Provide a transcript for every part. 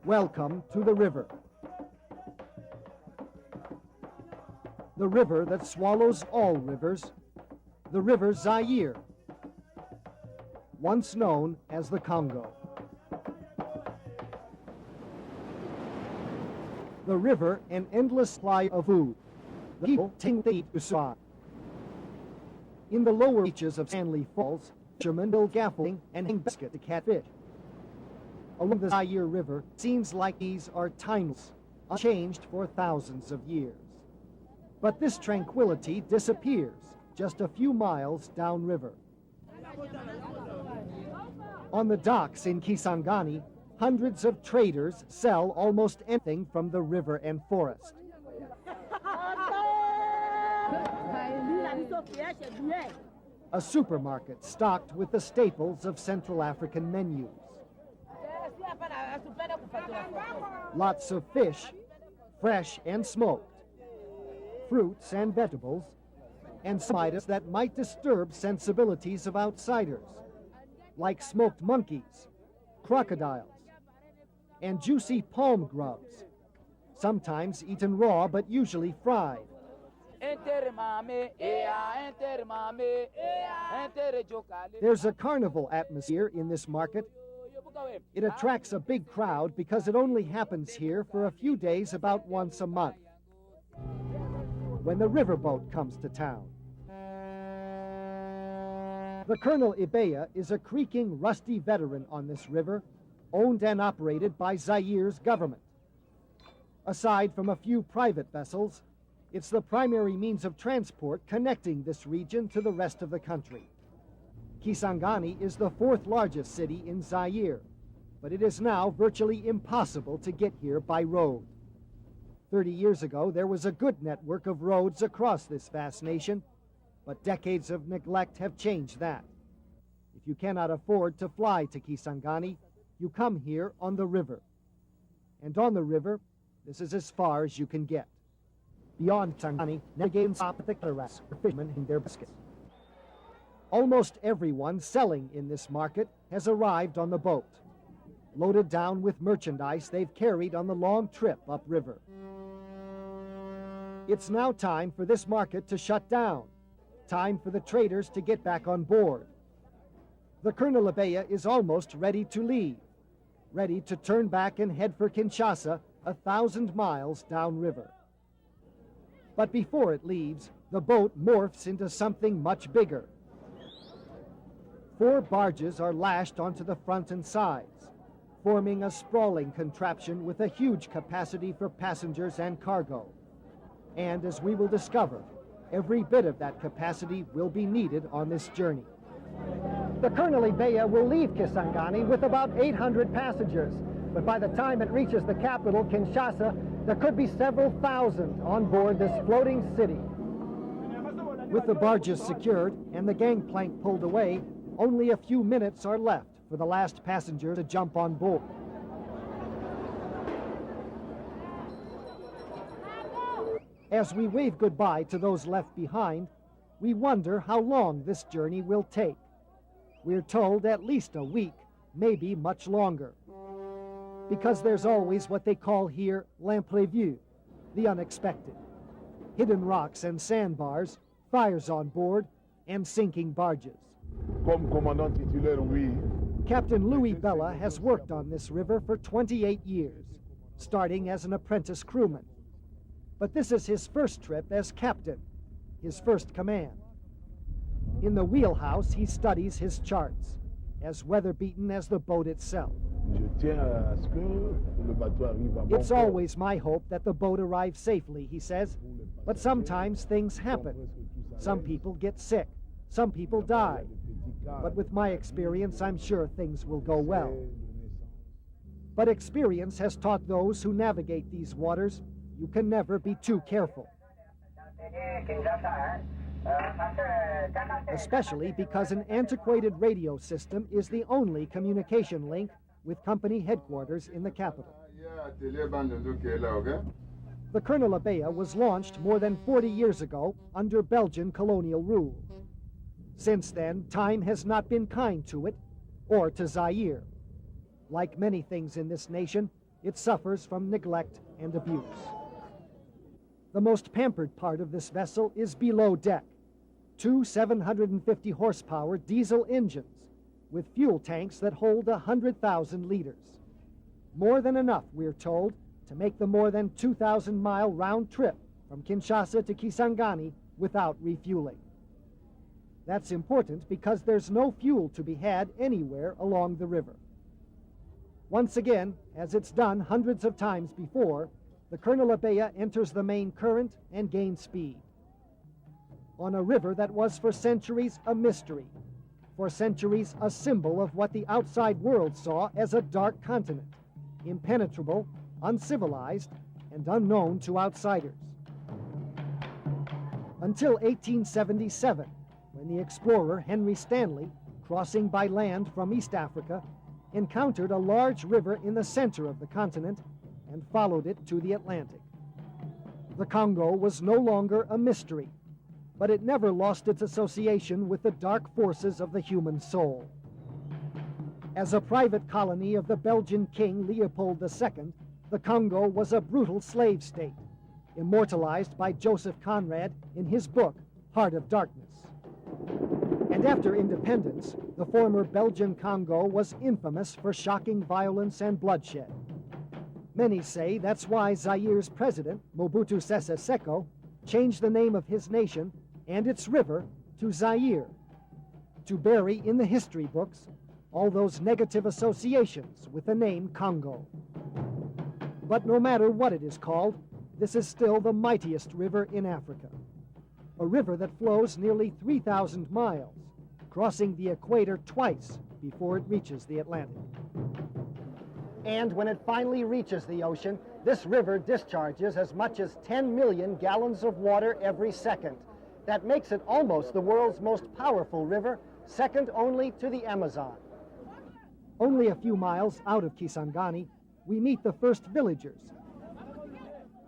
Welcome to the river. The river that swallows all rivers, the river Zaire, once known as the Congo. The river, an endless supply of food. The people take to eat to survive. In the lower reaches of Stanley Falls, fishermen build scaffolding and hang baskets to catch fish. Along the Zaire River, scenes like these are timeless, unchanged for thousands of years. But this tranquility disappears just a few miles downriver. On the docks in Kisangani, hundreds of traders sell almost anything from the river and forest. A supermarket stocked with the staples of Central African menus. Lots of fish, fresh and smoked, fruits and vegetables, and some items that might disturb sensibilities of outsiders, like smoked monkeys, crocodiles, and juicy palm grubs, sometimes eaten raw but usually fried. There's a carnival atmosphere in this market. It attracts a big crowd because it only happens here for a few days about once a month, when the riverboat comes to town. The Colonel Ibeya is a creaking, rusty veteran on this river, owned and operated by Zaire's government. Aside from a few private vessels, it's the primary means of transport connecting this region to the rest of the country. Kisangani is the fourth largest city in Zaire, but it is now virtually impossible to get here by road. 30 years ago, there was a good network of roads across this vast nation, but decades of neglect have changed that. If you cannot afford to fly to Kisangani, you come here on the river. And on the river, this is as far as you can get. Beyond Kisangani, navigating stop at the cataracts for fishermen in their baskets. Almost everyone selling in this market has arrived on the boat, loaded down with merchandise they've carried on the long trip upriver. It's now time for this market to shut down, time for the traders to get back on board. The Colonel Ibeya is almost ready to leave, ready to turn back and head for Kinshasa, 1,000 miles downriver. But before it leaves, the boat morphs into something much bigger. 4 barges are lashed onto the front and sides, forming a sprawling contraption with a huge capacity for passengers and cargo. And as we will discover, every bit of that capacity will be needed on this journey. The Colonel Ibeya will leave Kisangani with about 800 passengers, but by the time it reaches the capital, Kinshasa, there could be several thousand on board this floating city. With the barges secured and the gangplank pulled away, only a few minutes are left for the last passenger to jump on board. As we wave goodbye to those left behind, we wonder how long this journey will take. We're told at least a week, maybe much longer. Because there's always what they call here l'imprévu, the unexpected. Hidden rocks and sandbars, fires on board, and sinking barges. Captain Louis Bella has worked on this river for 28 years, starting as an apprentice crewman. But this is his first trip as captain, his first command. In the wheelhouse, he studies his charts, as weather-beaten as the boat itself. It's always my hope that the boat arrives safely, he says, but sometimes things happen. Some people get sick, some people die. But with my experience, I'm sure things will go well. But experience has taught those who navigate these waters, you can never be too careful. especially because an antiquated radio system is the only communication link with company headquarters in the capital. The Colonel Abea was launched more than 40 years ago under Belgian colonial rule. Since then, time has not been kind to it or to Zaire. Like many things in this nation, it suffers from neglect and abuse. The most pampered part of this vessel is below deck. Two 750 horsepower diesel engines with fuel tanks that hold 100,000 liters. More than enough, we're told, to make the more than 2,000-mile round trip from Kinshasa to Kisangani without refueling. That's important because there's no fuel to be had anywhere along the river. Once again, as it's done hundreds of times before, the Colonel Abea enters the main current and gains speed. On a river that was for centuries a mystery, for centuries a symbol of what the outside world saw as a dark continent, impenetrable, uncivilized, and unknown to outsiders. Until 1877, when the explorer Henry Stanley, crossing by land from East Africa, encountered a large river in the center of the continent and followed it to the Atlantic. The Congo was no longer a mystery, but it never lost its association with the dark forces of the human soul. As a private colony of the Belgian King Leopold II, the Congo was a brutal slave state, immortalized by Joseph Conrad in his book, Heart of Darkness. And after independence, the former Belgian Congo was infamous for shocking violence and bloodshed. Many say that's why Zaire's president, Mobutu Sese Seko, changed the name of his nation and its river to Zaire, to bury in the history books all those negative associations with the name Congo. But no matter what it is called, this is still the mightiest river in Africa. A river that flows nearly 3,000 miles, crossing the equator twice before it reaches the Atlantic. And when it finally reaches the ocean, this river discharges as much as 10 million gallons of water every second. That makes it almost the world's most powerful river, second only to the Amazon. Only a few miles out of Kisangani, we meet the first villagers,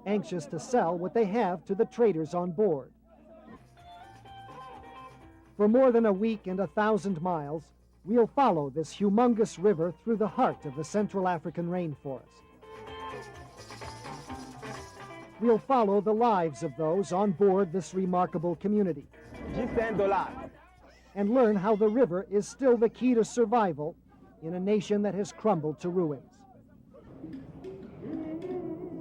anxious to sell what they have to the traders on board. For more than a week and 1,000 miles, we'll follow this humongous river through the heart of the Central African rainforest. We'll follow the lives of those on board this remarkable community and learn how the river is still the key to survival in a nation that has crumbled to ruins.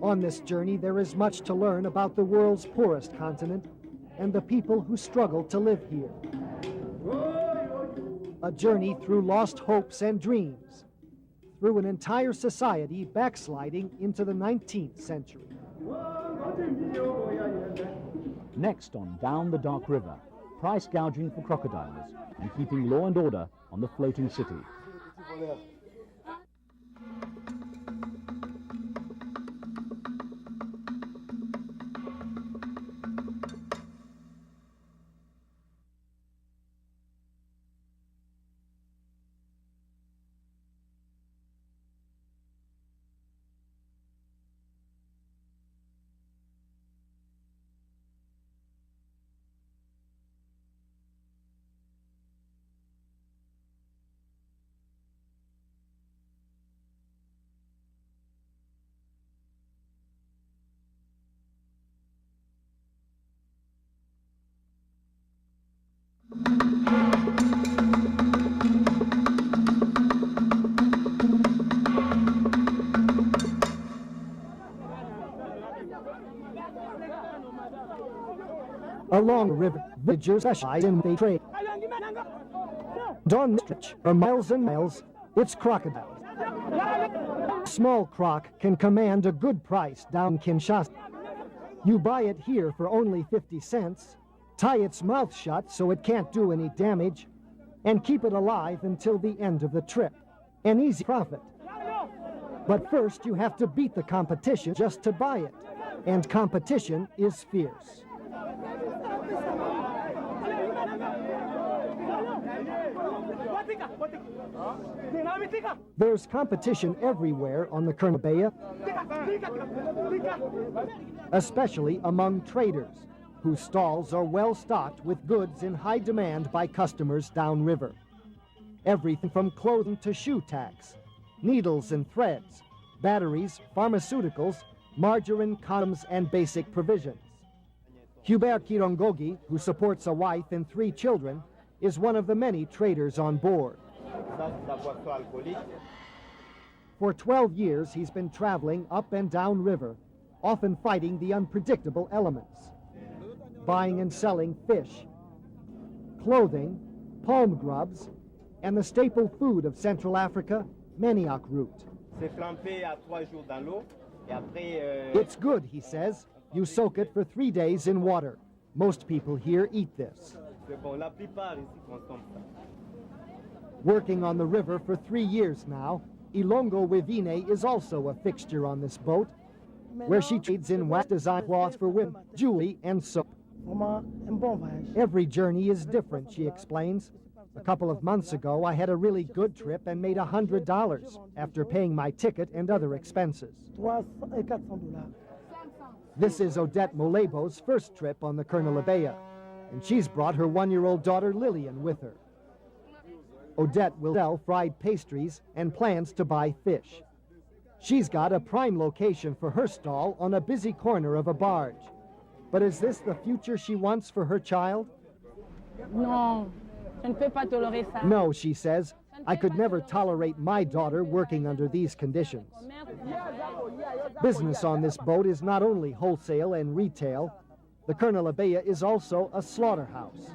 On this journey, there is much to learn about the world's poorest continent and the people who struggle to live here. A journey through lost hopes and dreams, through an entire society backsliding into the 19th century. Next on Down the Dark River, price gouging for crocodiles and keeping law and order on the floating city. Along the river, villagers specialize in the trade. On the stretch, for miles and miles, it's crocodiles. Small croc can command a good price down Kinshasa. You buy it here for only 50 cents, tie its mouth shut so it can't do any damage, and keep it alive until the end of the trip. An easy profit. But first you have to beat the competition just to buy it, and competition is fierce. There's competition everywhere on the Kernel, especially among traders, whose stalls are well stocked with goods in high demand by customers downriver. Everything from clothing to shoe tacks, needles and threads, batteries, pharmaceuticals, margarine, condoms, and basic provisions. Hubert Kirongogi, who supports a wife and 3 children, is one of the many traders on board. For 12 years, he's been traveling up and down river, often fighting the unpredictable elements, buying and selling fish, clothing, palm grubs, and the staple food of Central Africa, manioc root. It's good, he says. You soak it for 3 days in water. Most people here eat this. Working on the river for 3 years now, Ilongo Wivine is also a fixture on this boat, where she trades in wax design cloths for women, jewelry, and soap. Every journey is different, she explains. A couple of months ago, I had a really good trip and made $100 after paying my ticket and other expenses. This is Odette Molebo's first trip on the Kernel Abaya, and she's brought her 1-year-old daughter Lillian with her. Odette will sell fried pastries and plans to buy fish. She's got a prime location for her stall on a busy corner of a barge. But is this the future she wants for her child? No, she says, I could never tolerate my daughter working under these conditions. Business on this boat is not only wholesale and retail. The Kernel Abaya is also a slaughterhouse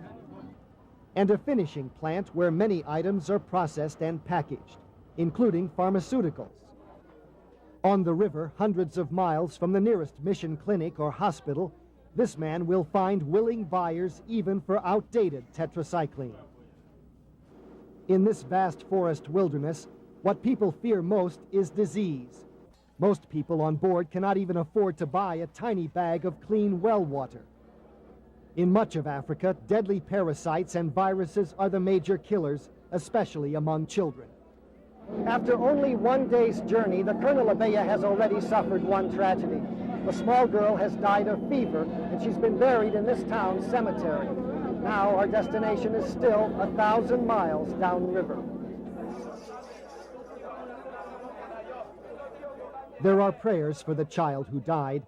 and a finishing plant where many items are processed and packaged, including pharmaceuticals. On the river, hundreds of miles from the nearest mission clinic or hospital, this man will find willing buyers even for outdated tetracycline. In this vast forest wilderness, what people fear most is disease. Most people on board cannot even afford to buy a tiny bag of clean well water. In much of Africa, deadly parasites and viruses are the major killers, especially among children. After only 1 day's journey, the Kernel Abaya has already suffered one tragedy. A small girl has died of fever, and she's been buried in this town's cemetery. Now our destination is still 1,000 miles downriver. There are prayers for the child who died,